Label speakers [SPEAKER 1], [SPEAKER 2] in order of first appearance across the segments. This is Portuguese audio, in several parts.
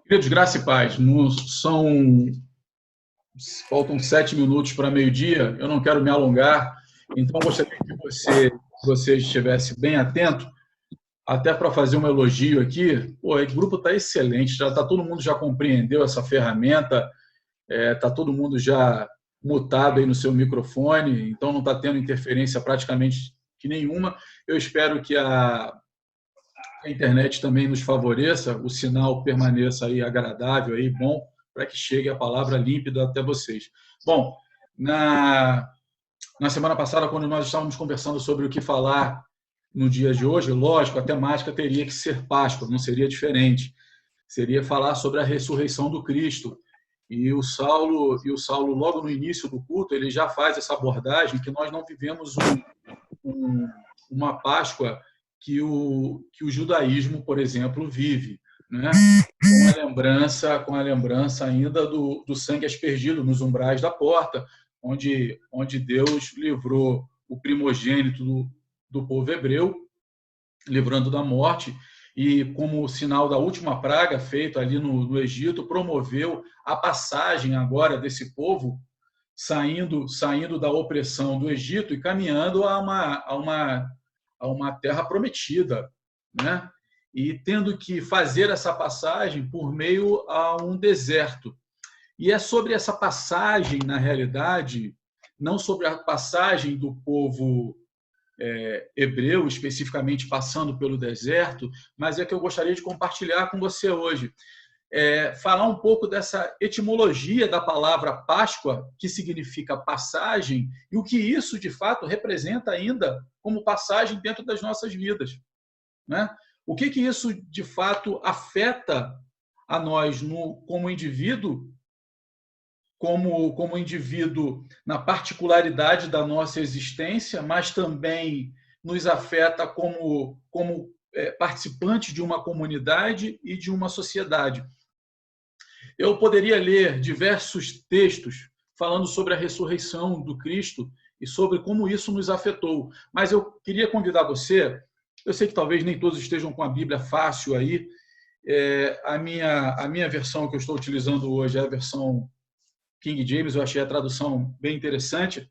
[SPEAKER 1] Queridos, graça e paz. Faltam 7 minutos para meio-dia. Eu não quero me alongar, então gostaria que você estivesse bem atento, até para fazer um elogio aqui. Pô, o grupo está excelente, todo mundo já compreendeu essa ferramenta, está todo mundo já mutado aí no seu microfone, então não está tendo interferência praticamente que nenhuma. Eu espero que a internet também nos favoreça, o sinal permaneça aí agradável, aí, bom, para que chegue a palavra límpida até vocês. Bom, na semana passada, quando nós estávamos conversando sobre o que falar no dia de hoje, lógico, a temática teria que ser Páscoa, não seria diferente. Seria falar sobre a ressurreição do Cristo. E o Saulo, logo no início do culto, ele já faz essa abordagem que nós não vivemos uma Páscoa que o judaísmo, por exemplo, vive, né? Com a lembrança ainda do sangue aspergido nos umbrais da porta, onde Deus livrou o primogênito do povo hebreu, livrando da morte, e como sinal da última praga feita ali no Egito, promoveu a passagem agora desse povo saindo da opressão do Egito e caminhando a uma terra prometida, né? E tendo que fazer essa passagem por meio a um deserto. E é sobre essa passagem, na realidade, não sobre a passagem do povo hebreu, especificamente passando pelo deserto, mas é que eu gostaria de compartilhar com você hoje. Falar um pouco dessa etimologia da palavra Páscoa, que significa passagem, e o que isso, de fato, representa ainda como passagem dentro das nossas vidas, né? O que isso, de fato, afeta a nós como indivíduo, como indivíduo na particularidade da nossa existência, mas também nos afeta como participantes de uma comunidade e de uma sociedade. Eu poderia ler diversos textos falando sobre a ressurreição do Cristo e sobre como isso nos afetou, mas eu queria convidar você, eu sei que talvez nem todos estejam com a Bíblia fácil aí, a minha versão que eu estou utilizando hoje é a versão King James, eu achei a tradução bem interessante,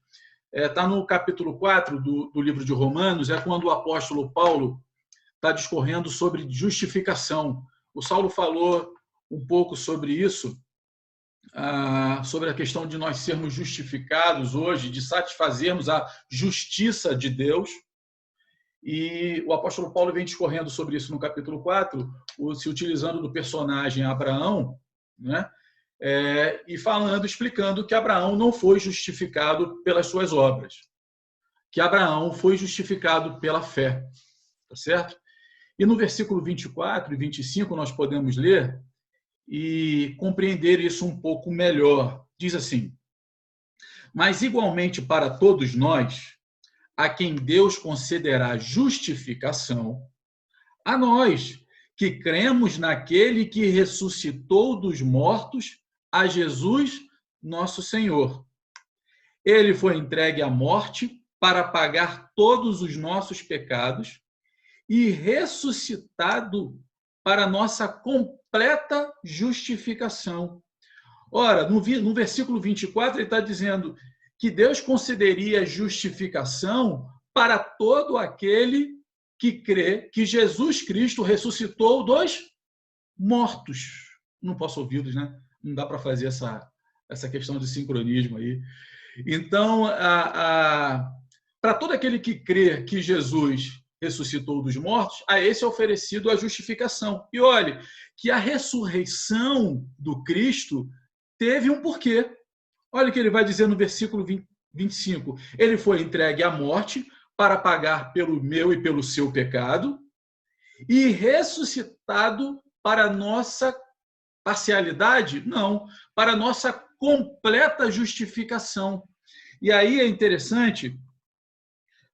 [SPEAKER 1] está no capítulo 4 do livro de Romanos, é quando o apóstolo Paulo está discorrendo sobre justificação. O Saulo falou um pouco sobre isso, sobre a questão de nós sermos justificados hoje, de satisfazermos a justiça de Deus. E o apóstolo Paulo vem discorrendo sobre isso no capítulo 4, se utilizando do personagem Abraão, né? E explicando que Abraão não foi justificado pelas suas obras, que Abraão foi justificado pela fé, tá certo? E no versículo 24 e 25 nós podemos ler e compreender isso um pouco melhor. Diz assim: mas igualmente para todos nós, a quem Deus concederá justificação, a nós que cremos naquele que ressuscitou dos mortos, a Jesus, nosso Senhor. Ele foi entregue à morte para pagar todos os nossos pecados e ressuscitado para nossa completa justificação. Ora, no versículo 24, ele está dizendo que Deus concederia justificação para todo aquele que crê que Jesus Cristo ressuscitou dos mortos. Não posso ouvi-los, né? Não dá para fazer essa questão de sincronismo aí. Então, para todo aquele que crê que Jesus ressuscitou dos mortos, a esse é oferecido a justificação. E olhe, que a ressurreição do Cristo teve um porquê. Olha o que ele vai dizer no versículo 25. Ele foi entregue à morte para pagar pelo meu e pelo seu pecado e ressuscitado para nossa parcialidade? Não, para nossa completa justificação. E aí é interessante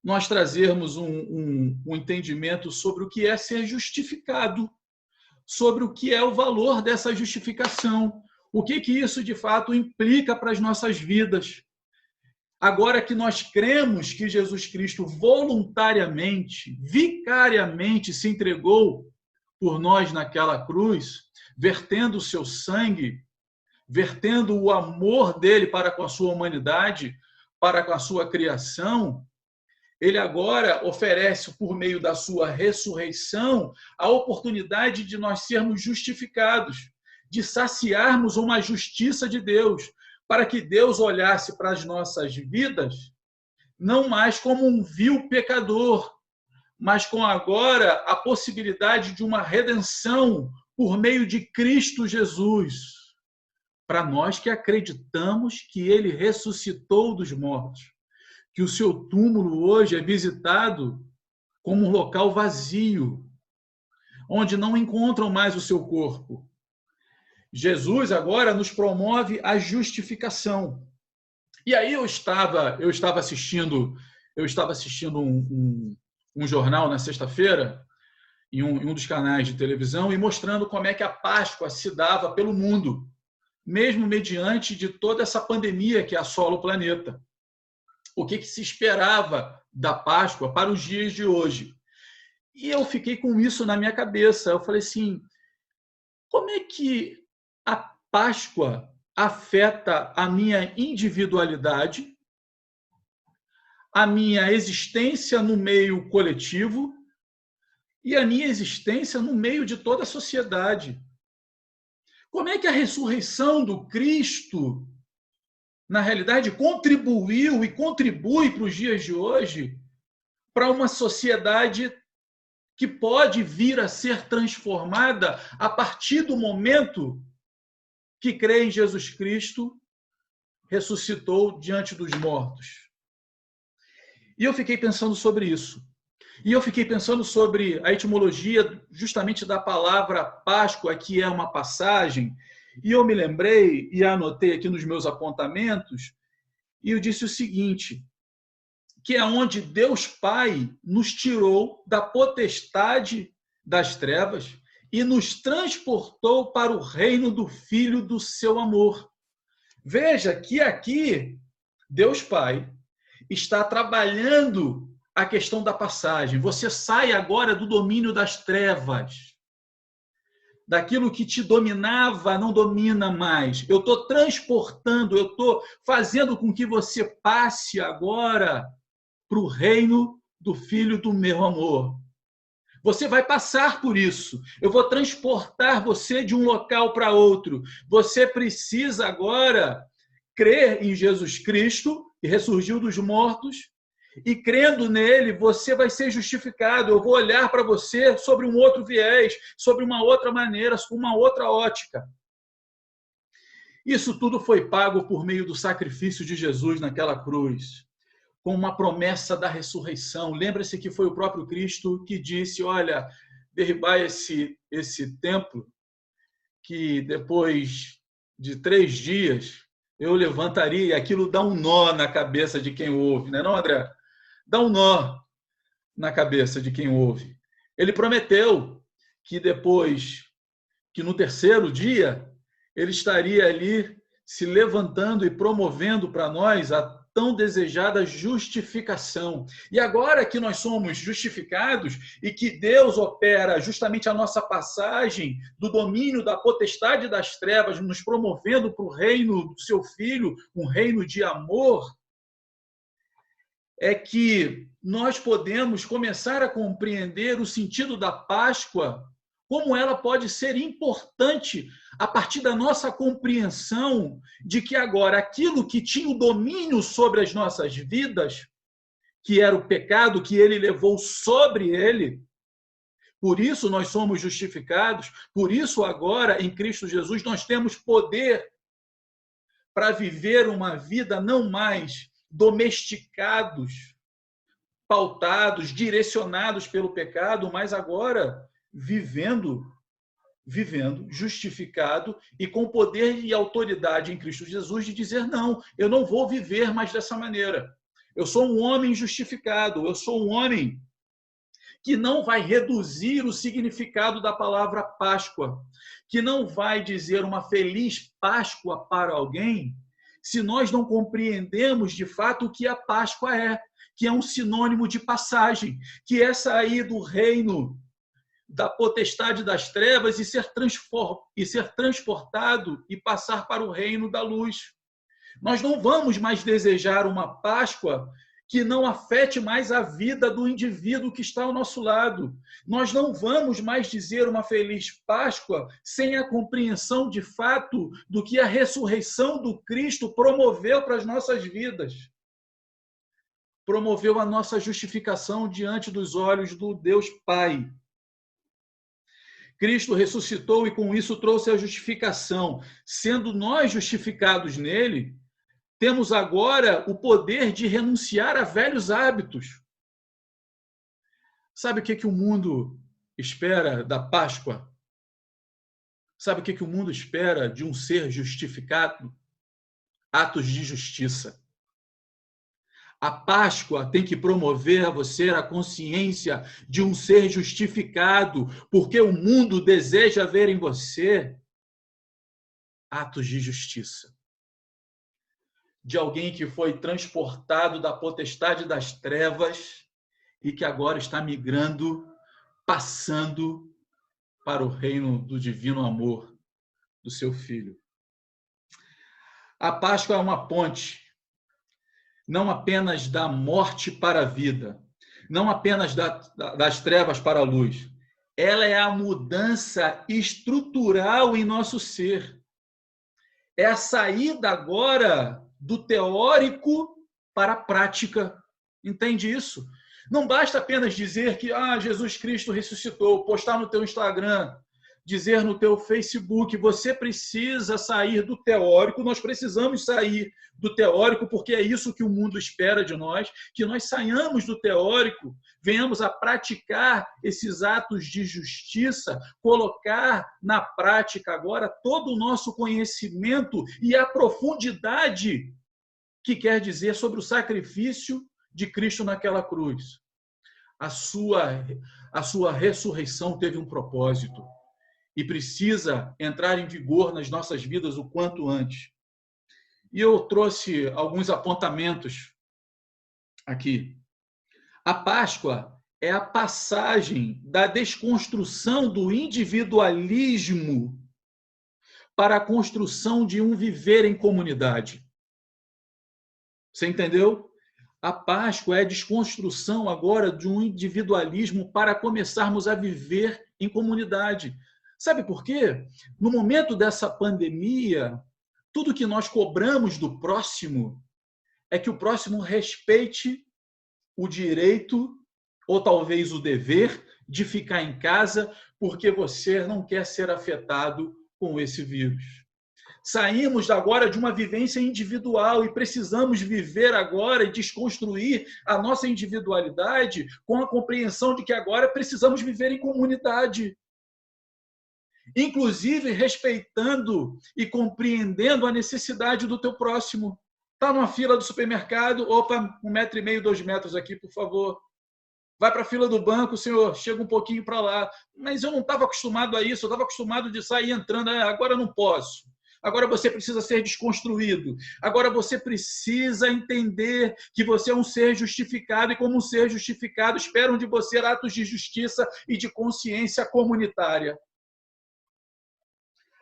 [SPEAKER 1] nós trazermos um entendimento sobre o que é ser justificado, sobre o que é o valor dessa justificação, o que isso de fato implica para as nossas vidas. Agora que nós cremos que Jesus Cristo voluntariamente, vicariamente se entregou por nós naquela cruz, vertendo o seu sangue, vertendo o amor dele para com a sua humanidade, para com a sua criação, ele agora oferece, por meio da sua ressurreição, a oportunidade de nós sermos justificados, de saciarmos uma justiça de Deus, para que Deus olhasse para as nossas vidas não mais como um vil pecador, mas com agora a possibilidade de uma redenção por meio de Cristo Jesus, para nós que acreditamos que ele ressuscitou dos mortos, que o seu túmulo hoje é visitado como um local vazio, onde não encontram mais o seu corpo. Jesus agora nos promove a justificação. E aí eu estava assistindo um jornal na sexta-feira, em um dos canais de televisão, e mostrando como é que a Páscoa se dava pelo mundo, mesmo mediante de toda essa pandemia que assola o planeta. O que se esperava da Páscoa para os dias de hoje? E eu fiquei com isso na minha cabeça. Eu falei assim, como é que a Páscoa afeta a minha individualidade, a minha existência no meio coletivo e a minha existência no meio de toda a sociedade? Como é que a ressurreição do Cristo, na realidade, contribuiu e contribui para os dias de hoje para uma sociedade que pode vir a ser transformada a partir do momento que crê em Jesus Cristo, ressuscitou diante dos mortos? E eu fiquei pensando sobre isso. E eu fiquei pensando sobre a etimologia justamente da palavra Páscoa, que é uma passagem. E eu me lembrei e anotei aqui nos meus apontamentos, e eu disse o seguinte, que é onde Deus Pai nos tirou da potestade das trevas e nos transportou para o reino do Filho do seu amor. Veja que aqui Deus Pai está trabalhando a questão da passagem. Você sai agora do domínio das trevas. Daquilo que te dominava, não domina mais. Eu estou transportando, eu estou fazendo com que você passe agora para o reino do Filho do meu amor. Você vai passar por isso. Eu vou transportar você de um local para outro. Você precisa agora crer em Jesus Cristo, que ressurgiu dos mortos, e crendo nele, você vai ser justificado. Eu vou olhar para você sobre um outro viés, sobre uma outra maneira, com uma outra ótica. Isso tudo foi pago por meio do sacrifício de Jesus naquela cruz, com uma promessa da ressurreição. Lembra-se que foi o próprio Cristo que disse, olha, derribai esse templo, que depois de 3 dias eu levantaria, e aquilo dá um nó na cabeça de quem ouve, não é não, André? Dá um nó na cabeça de quem ouve. Ele prometeu que depois, que no 3º dia, ele estaria ali se levantando e promovendo para nós a tão desejada justificação. E agora que nós somos justificados e que Deus opera justamente a nossa passagem do domínio da potestade das trevas, nos promovendo para o reino do seu Filho, um reino de amor, é que nós podemos começar a compreender o sentido da Páscoa, como ela pode ser importante a partir da nossa compreensão de que agora aquilo que tinha o domínio sobre as nossas vidas, que era o pecado que ele levou sobre ele, por isso nós somos justificados, por isso agora em Cristo Jesus nós temos poder para viver uma vida não mais domesticados, pautados, direcionados pelo pecado, mas agora vivendo justificado e com poder e autoridade em Cristo Jesus de dizer, não, eu não vou viver mais dessa maneira. Eu sou um homem justificado, eu sou um homem que não vai reduzir o significado da palavra Páscoa, que não vai dizer uma feliz Páscoa para alguém, se nós não compreendemos de fato o que a Páscoa é, que é um sinônimo de passagem, que é sair do reino da potestade das trevas e ser transportado e passar para o reino da luz. Nós não vamos mais desejar uma Páscoa que não afete mais a vida do indivíduo que está ao nosso lado. Nós não vamos mais dizer uma feliz Páscoa sem a compreensão de fato do que a ressurreição do Cristo promoveu para as nossas vidas. Promoveu a nossa justificação diante dos olhos do Deus Pai. Cristo ressuscitou e com isso trouxe a justificação. Sendo nós justificados nele, temos agora o poder de renunciar a velhos hábitos. Sabe o que o mundo espera da Páscoa? Sabe o que o mundo espera de um ser justificado? Atos de justiça. A Páscoa tem que promover a você a consciência de um ser justificado, porque o mundo deseja ver em você atos de justiça. De alguém que foi transportado da potestade das trevas e que agora está migrando, passando para o reino do divino amor do seu Filho. A Páscoa é uma ponte, não apenas da morte para a vida, não apenas das trevas para a luz. Ela é a mudança estrutural em nosso ser. É a saída agora do teórico para a prática. Entende isso? Não basta apenas dizer que Jesus Cristo ressuscitou, postar no teu Instagram, dizer no teu Facebook. Você precisa sair do teórico, nós precisamos sair do teórico, porque é isso que o mundo espera de nós, que nós saiamos do teórico, venhamos a praticar esses atos de justiça, colocar na prática agora todo o nosso conhecimento e a profundidade que quer dizer sobre o sacrifício de Cristo naquela cruz. A sua ressurreição teve um propósito e precisa entrar em vigor nas nossas vidas o quanto antes. E eu trouxe alguns apontamentos aqui. A Páscoa é a passagem da desconstrução do individualismo para a construção de um viver em comunidade. Você entendeu? A Páscoa é a desconstrução agora de um individualismo para começarmos a viver em comunidade. Sabe por quê? No momento dessa pandemia, tudo que nós cobramos do próximo é que o próximo respeite o direito, ou talvez o dever, de ficar em casa, porque você não quer ser afetado com esse vírus. Saímos agora de uma vivência individual e precisamos viver agora e desconstruir a nossa individualidade com a compreensão de que agora precisamos viver em comunidade. Inclusive respeitando e compreendendo a necessidade do teu próximo. Está numa fila do supermercado, 1,5 metro, 2 metros aqui, por favor. Vai para a fila do banco, senhor, chega um pouquinho para lá. Mas eu não estava acostumado a isso, eu estava acostumado de sair entrando, agora não posso. Agora você precisa ser desconstruído. Agora você precisa entender que você é um ser justificado e como um ser justificado esperam de você atos de justiça e de consciência comunitária.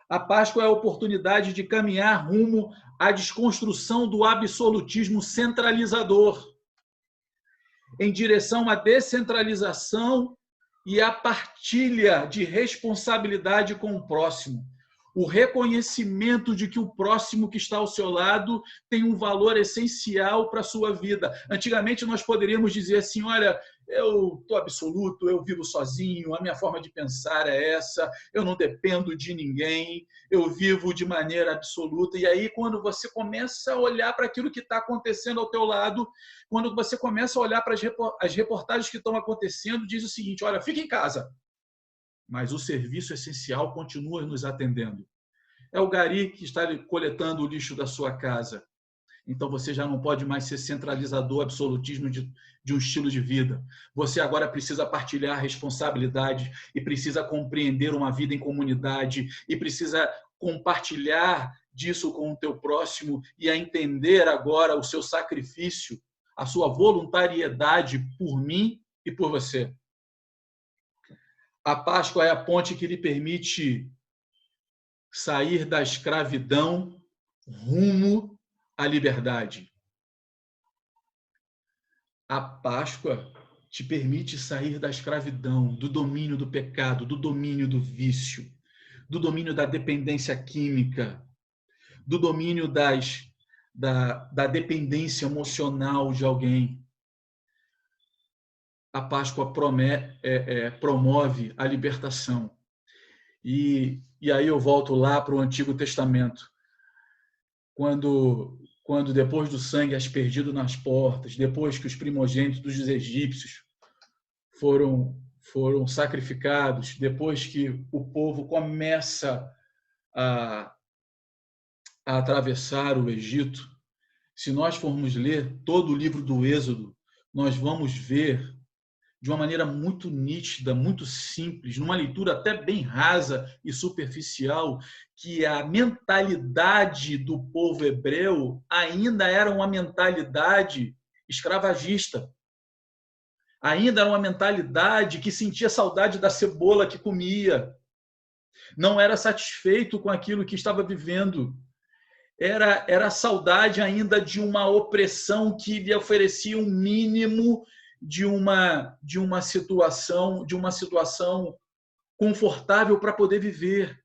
[SPEAKER 1] A Páscoa é a oportunidade de caminhar rumo à desconstrução do absolutismo centralizador, em direção à descentralização e à partilha de responsabilidade com o próximo. O reconhecimento de que o próximo que está ao seu lado tem um valor essencial para a sua vida. Antigamente nós poderíamos dizer assim, olha, eu estou absoluto, eu vivo sozinho, a minha forma de pensar é essa, eu não dependo de ninguém, eu vivo de maneira absoluta. E aí, quando você começa a olhar para aquilo que está acontecendo ao teu lado, quando você começa a olhar para as reportagens que estão acontecendo, diz o seguinte, olha, fica em casa, mas o serviço essencial continua nos atendendo. É o gari que está coletando o lixo da sua casa. Então você já não pode mais ser centralizador, absolutismo de um estilo de vida. Você agora precisa partilhar responsabilidade e precisa compreender uma vida em comunidade e precisa compartilhar disso com o teu próximo e a entender agora o seu sacrifício, a sua voluntariedade por mim e por você. A Páscoa é a ponte que lhe permite sair da escravidão rumo à liberdade. A Páscoa te permite sair da escravidão, do domínio do pecado, do domínio do vício, do domínio da dependência química, do domínio da dependência emocional de alguém. A Páscoa promove a libertação. E aí eu volto lá para o Antigo Testamento, quando depois do sangue aspergido nas portas, depois que os primogênitos dos egípcios foram sacrificados, depois que o povo começa a atravessar o Egito, se nós formos ler todo o livro do Êxodo, nós vamos ver de uma maneira muito nítida, muito simples, numa leitura até bem rasa e superficial, que a mentalidade do povo hebreu ainda era uma mentalidade escravagista. Ainda era uma mentalidade que sentia saudade da cebola que comia. Não era satisfeito com aquilo que estava vivendo. Era saudade ainda de uma opressão que lhe oferecia um mínimo de uma situação confortável para poder viver.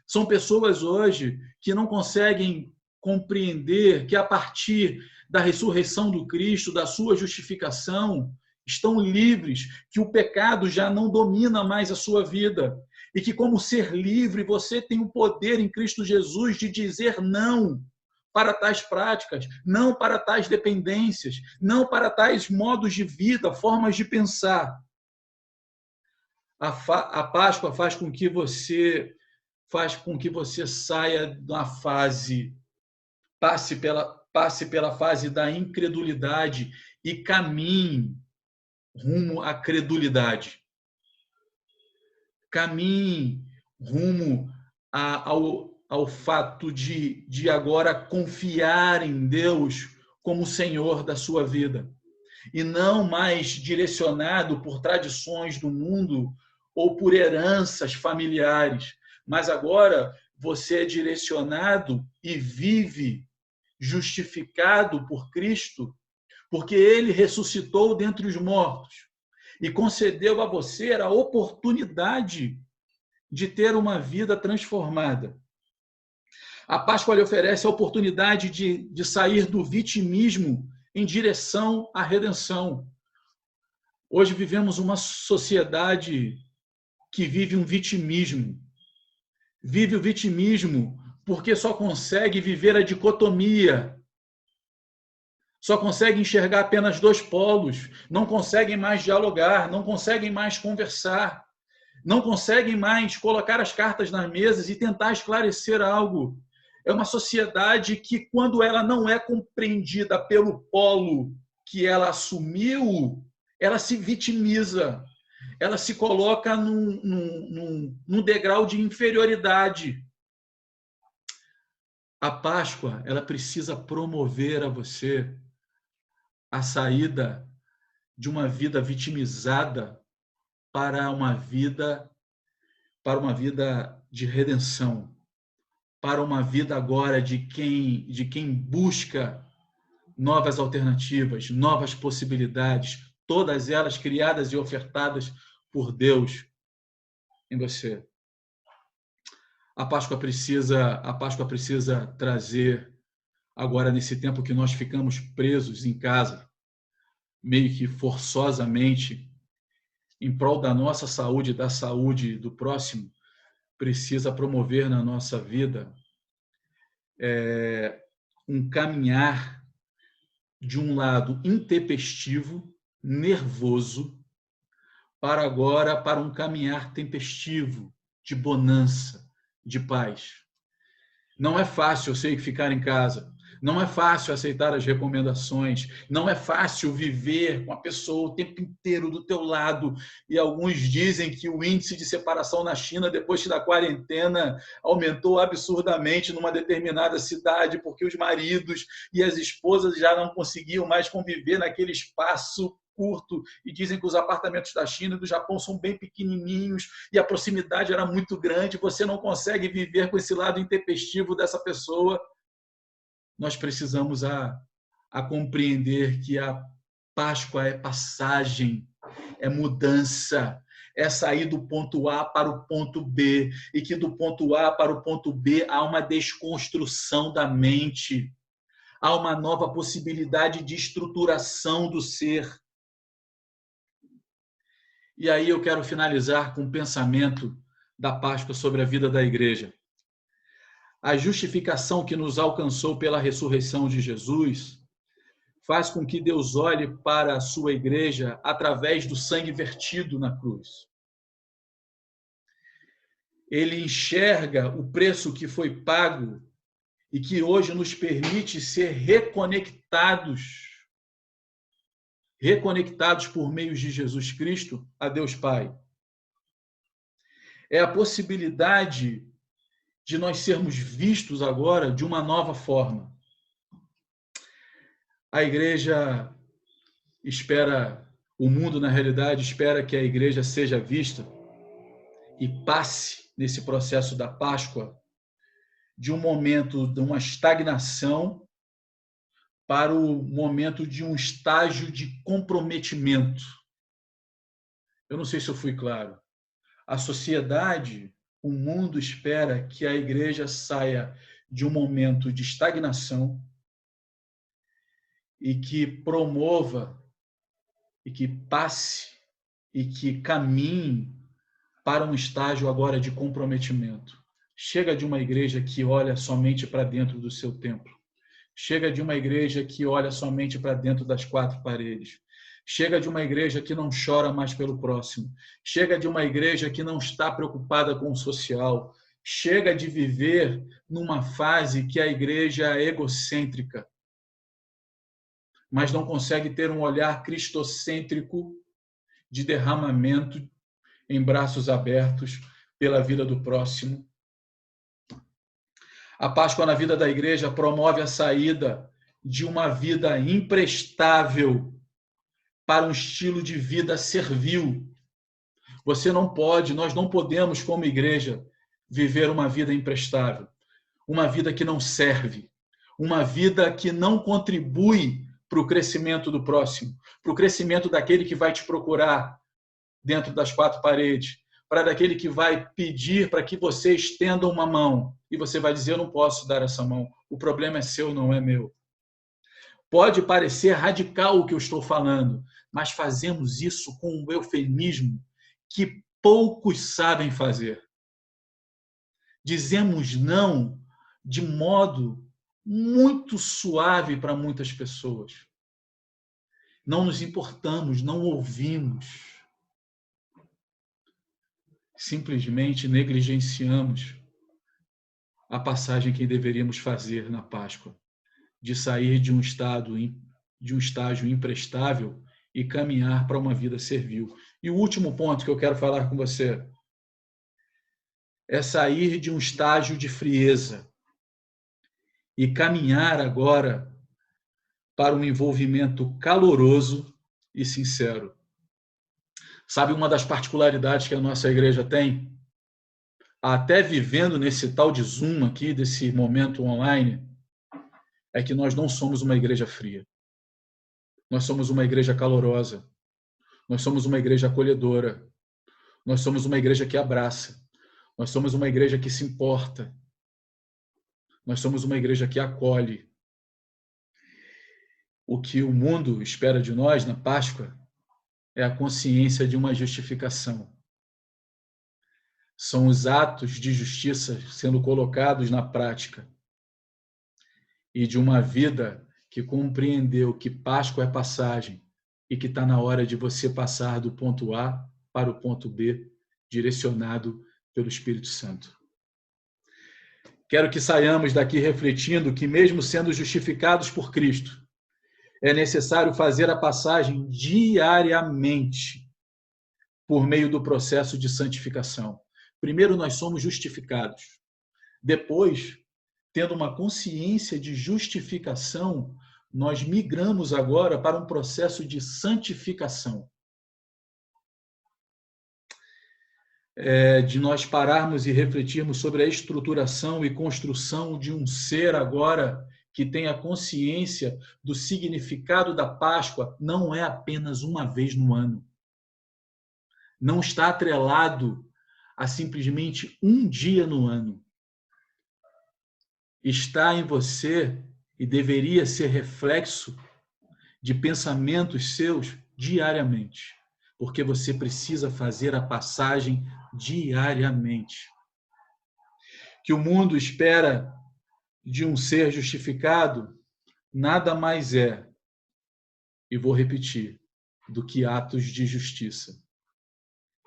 [SPEAKER 1] São pessoas hoje que não conseguem compreender que a partir da ressurreição do Cristo, da sua justificação, estão livres, que o pecado já não domina mais a sua vida e que, como ser livre, você tem o poder em Cristo Jesus de dizer não para tais práticas, não para tais dependências, não para tais modos de vida, formas de pensar. A Páscoa faz com que você saia da fase, passe pela fase da incredulidade e caminhe rumo à credulidade. Caminhe rumo ao fato de agora confiar em Deus como Senhor da sua vida e não mais direcionado por tradições do mundo ou por heranças familiares, mas agora você é direcionado e vive justificado por Cristo, porque Ele ressuscitou dentre os mortos e concedeu a você a oportunidade de ter uma vida transformada. A Páscoa lhe oferece a oportunidade de sair do vitimismo em direção à redenção. Hoje vivemos uma sociedade que vive um vitimismo. Vive o vitimismo porque só consegue viver a dicotomia. Só consegue enxergar apenas dois polos. Não conseguem mais dialogar, não conseguem mais conversar. Não conseguem mais colocar as cartas nas mesas e tentar esclarecer algo. É uma sociedade que, quando ela não é compreendida pelo polo que ela assumiu, ela se vitimiza. Ela se coloca num degrau de inferioridade. A Páscoa, ela precisa promover a você a saída de uma vida vitimizada para uma vida de redenção, para uma vida agora de quem busca novas alternativas, novas possibilidades, todas elas criadas e ofertadas por Deus em você. A Páscoa precisa trazer, agora nesse tempo que nós ficamos presos em casa, meio que forçosamente, em prol da nossa saúde e da saúde do próximo, precisa promover na nossa vida um caminhar de um lado intempestivo, nervoso, para um caminhar tempestivo, de bonança, de paz. Não é fácil, eu sei, ficar em casa. Não é fácil aceitar as recomendações. Não é fácil viver com a pessoa o tempo inteiro do teu lado. E alguns dizem que o índice de separação na China, depois da quarentena, aumentou absurdamente numa determinada cidade, porque os maridos e as esposas já não conseguiam mais conviver naquele espaço curto, e dizem que os apartamentos da China e do Japão são bem pequenininhos e a proximidade era muito grande, você não consegue viver com esse lado intempestivo dessa pessoa. Nós precisamos a compreender que a Páscoa é passagem, é mudança, é sair do ponto A para o ponto B, e que do ponto A para o ponto B há uma desconstrução da mente, há uma nova possibilidade de estruturação do ser. E aí eu quero finalizar com um pensamento da Páscoa sobre a vida da igreja. A justificação que nos alcançou pela ressurreição de Jesus faz com que Deus olhe para a sua igreja através do sangue vertido na cruz. Ele enxerga o preço que foi pago e que hoje nos permite ser reconectados por meio de Jesus Cristo a Deus Pai. É a possibilidade de nós sermos vistos agora de uma nova forma. A igreja espera, o mundo, na realidade, espera que a igreja seja vista e passe nesse processo da Páscoa de um momento de uma estagnação para o momento de um estágio de comprometimento. Eu não sei se eu fui claro. A sociedade, o mundo espera que a igreja saia de um momento de estagnação e que promova, e que passe, e que caminhe para um estágio agora de comprometimento. Chega de uma igreja que olha somente para dentro do seu templo. Chega de uma igreja que olha somente para dentro das quatro paredes. Chega de uma igreja que não chora mais pelo próximo. Chega de uma igreja que não está preocupada com o social. Chega de viver numa fase que a igreja é egocêntrica, mas não consegue ter um olhar cristocêntrico de derramamento em braços abertos pela vida do próximo. A Páscoa na vida da igreja promove a saída de uma vida imprestável para um estilo de vida servil. Você não pode, nós não podemos, como igreja, viver uma vida imprestável, uma vida que não serve, uma vida que não contribui para o crescimento do próximo, para o crescimento daquele que vai te procurar dentro das quatro paredes, para daquele que vai pedir para que você estenda uma mão e você vai dizer: eu não posso dar essa mão, o problema é seu, não é meu. Pode parecer radical o que eu estou falando, mas fazemos isso com um eufemismo que poucos sabem fazer. Dizemos não de modo muito suave para muitas pessoas. Não nos importamos, não ouvimos. Simplesmente negligenciamos a passagem que deveríamos fazer na Páscoa, de sair de um estágio imprestável e caminhar para uma vida servil. E o último ponto que eu quero falar com você é sair de um estágio de frieza e caminhar agora para um envolvimento caloroso e sincero. Sabe uma das particularidades que a nossa igreja tem? Até vivendo nesse tal de Zoom aqui, desse momento online, é que nós não somos uma igreja fria. Nós somos uma igreja calorosa. Nós somos uma igreja acolhedora. Nós somos uma igreja que abraça. Nós somos uma igreja que se importa. Nós somos uma igreja que acolhe. O que o mundo espera de nós na Páscoa é a consciência de uma justificação. São os atos de justiça sendo colocados na prática e de uma vida que compreendeu que Páscoa é passagem e que está na hora de você passar do ponto A para o ponto B, direcionado pelo Espírito Santo. Quero que saiamos daqui refletindo que, mesmo sendo justificados por Cristo, é necessário fazer a passagem diariamente por meio do processo de santificação. Primeiro, nós somos justificados. Depois, tendo uma consciência de justificação, nós migramos agora para um processo de santificação. De nós pararmos e refletirmos sobre a estruturação e construção de um ser agora que tenha consciência do significado da Páscoa. Não é apenas uma vez no ano. Não está atrelado a simplesmente um dia no ano. Está em você e deveria ser reflexo de pensamentos seus diariamente, porque você precisa fazer a passagem diariamente. Que o mundo espera de um ser justificado nada mais é, e vou repetir, do que atos de justiça.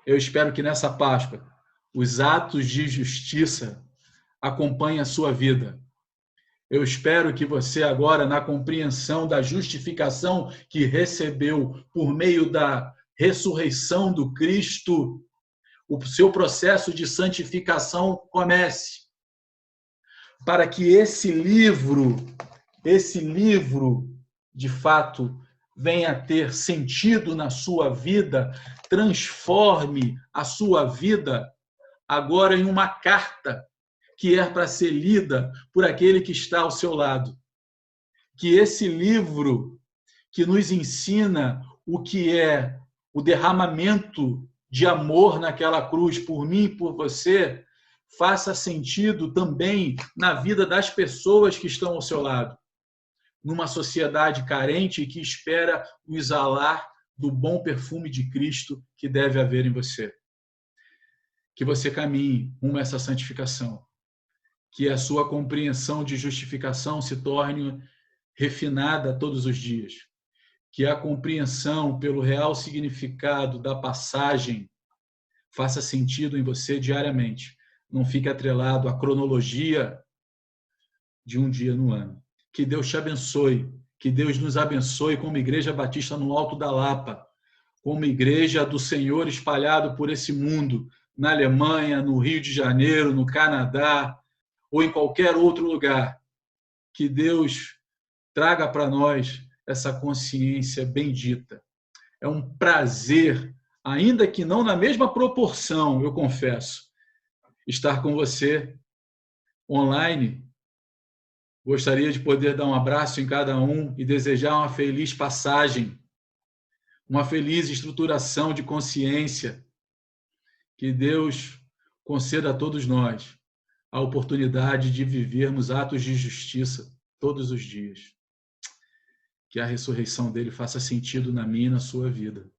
[SPEAKER 1] Eu espero que nessa Páscoa os atos de justiça acompanhem a sua vida. Eu espero que você agora, na compreensão da justificação que recebeu por meio da ressurreição do Cristo, o seu processo de santificação comece. Para que esse livro, de fato, venha a ter sentido na sua vida, transforme a sua vida agora em uma carta que é para ser lida por aquele que está ao seu lado. Que esse livro que nos ensina o que é o derramamento de amor naquela cruz por mim e por você, faça sentido também na vida das pessoas que estão ao seu lado. Numa sociedade carente que espera o exalar do bom perfume de Cristo que deve haver em você. Que você caminhe rumo a essa santificação. Que a sua compreensão de justificação se torne refinada todos os dias. Que a compreensão pelo real significado da passagem faça sentido em você diariamente. Não fique atrelado à cronologia de um dia no ano. Que Deus te abençoe. Que Deus nos abençoe como Igreja Batista no Alto da Lapa, como Igreja do Senhor espalhado por esse mundo, na Alemanha, no Rio de Janeiro, no Canadá, ou em qualquer outro lugar. Que Deus traga para nós essa consciência bendita. É um prazer, ainda que não na mesma proporção, eu confesso, estar com você online. Gostaria de poder dar um abraço em cada um e desejar uma feliz passagem, uma feliz estruturação de consciência. Que Deus conceda a todos nós a oportunidade de vivermos atos de justiça todos os dias. Que a ressurreição dele faça sentido na minha e na sua vida.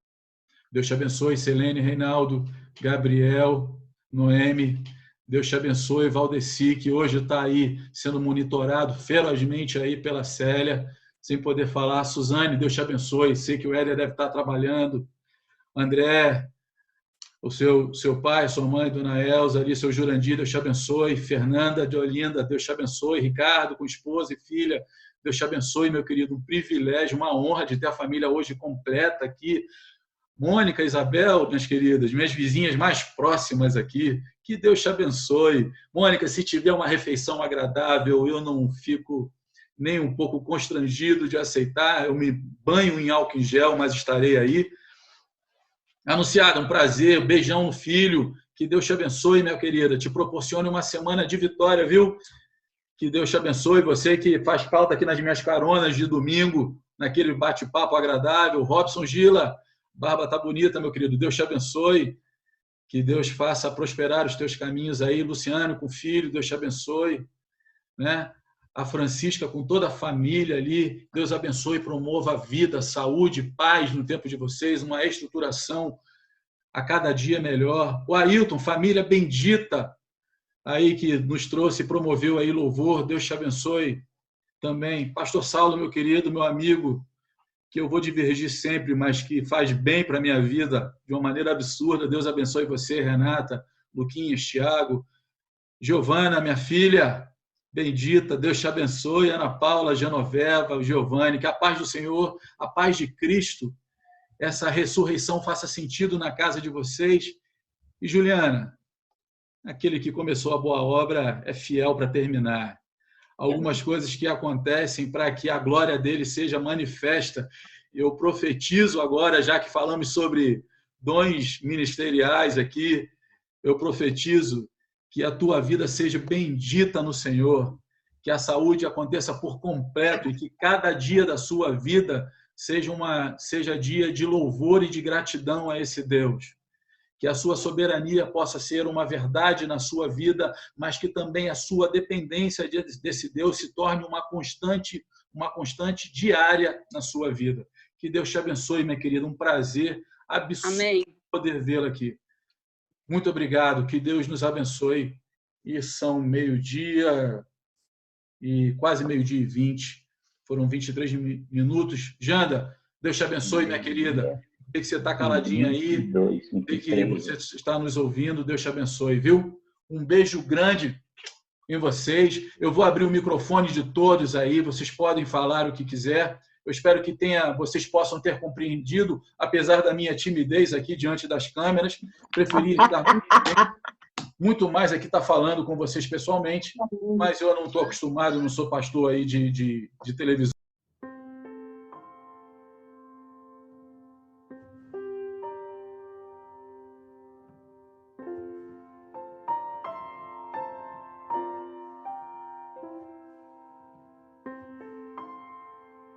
[SPEAKER 1] Deus te abençoe, Selene, Reinaldo, Gabriel, Noemi. Deus te abençoe, Valdeci, que hoje está aí sendo monitorado ferozmente aí pela Célia, sem poder falar. Suzane, Deus te abençoe. Sei que o Éder deve estar trabalhando. André, o seu pai, sua mãe, Dona Elza, ali, seu Jurandir, Deus te abençoe. Fernanda de Olinda, Deus te abençoe. Ricardo, com esposa e filha, Deus te abençoe, meu querido. Um privilégio, uma honra de ter a família hoje completa aqui. Mônica, Isabel, minhas queridas, minhas vizinhas mais próximas aqui, que Deus te abençoe. Mônica, se tiver uma refeição agradável, eu não fico nem um pouco constrangido de aceitar, eu me banho em álcool em gel, mas estarei aí. Anunciada, um prazer, beijão no filho, que Deus te abençoe, minha querida, te proporcione uma semana de vitória, viu? Que Deus te abençoe, você que faz falta aqui nas minhas caronas de domingo, naquele bate-papo agradável. Robson Gila, barba tá bonita, meu querido, Deus te abençoe, que Deus faça prosperar os teus caminhos aí. Luciano com o filho, Deus te abençoe, né? A Francisca com toda a família ali, Deus abençoe, promova a vida, saúde, paz no tempo de vocês, uma estruturação a cada dia melhor. O Ailton, família bendita, aí que nos trouxe e promoveu aí louvor, Deus te abençoe também. Pastor Saulo, meu querido, meu amigo, que eu vou divergir sempre, mas que faz bem para a minha vida de uma maneira absurda. Deus abençoe você, Renata, Luquinhas, Thiago, Giovana, minha filha, bendita, Deus te abençoe, Ana Paula, Genoveva, Giovanni, que a paz do Senhor, a paz de Cristo, essa ressurreição faça sentido na casa de vocês. E Juliana, aquele que começou a boa obra é fiel para terminar. algumas coisas que acontecem para que a glória dele seja manifesta. Eu profetizo agora, já que falamos sobre dons ministeriais aqui, eu profetizo que a tua vida seja bendita no Senhor, que a saúde aconteça por completo e que cada dia da sua vida seja dia de louvor e de gratidão a esse Deus. Que a sua soberania possa ser uma verdade na sua vida, mas que também a sua dependência desse Deus se torne uma constante diária na sua vida. Que Deus te abençoe, minha querida. Um prazer absurdo
[SPEAKER 2] Amém.
[SPEAKER 1] poder vê-la aqui. Muito obrigado. Que Deus nos abençoe. E são 12h e quase 12h20. Foram 23 minutos. Janda, Deus te abençoe, minha querida. Sei que você está caladinha aí. Sei que você está nos ouvindo. Deus te abençoe, viu? Um beijo grande em vocês. Eu vou abrir o microfone de todos aí. Vocês podem falar o que quiser. Eu espero que vocês possam ter compreendido, apesar da minha timidez aqui diante das câmeras. Preferi estar muito mais aqui estar falando com vocês pessoalmente, mas eu não estou acostumado, não sou pastor aí de televisão.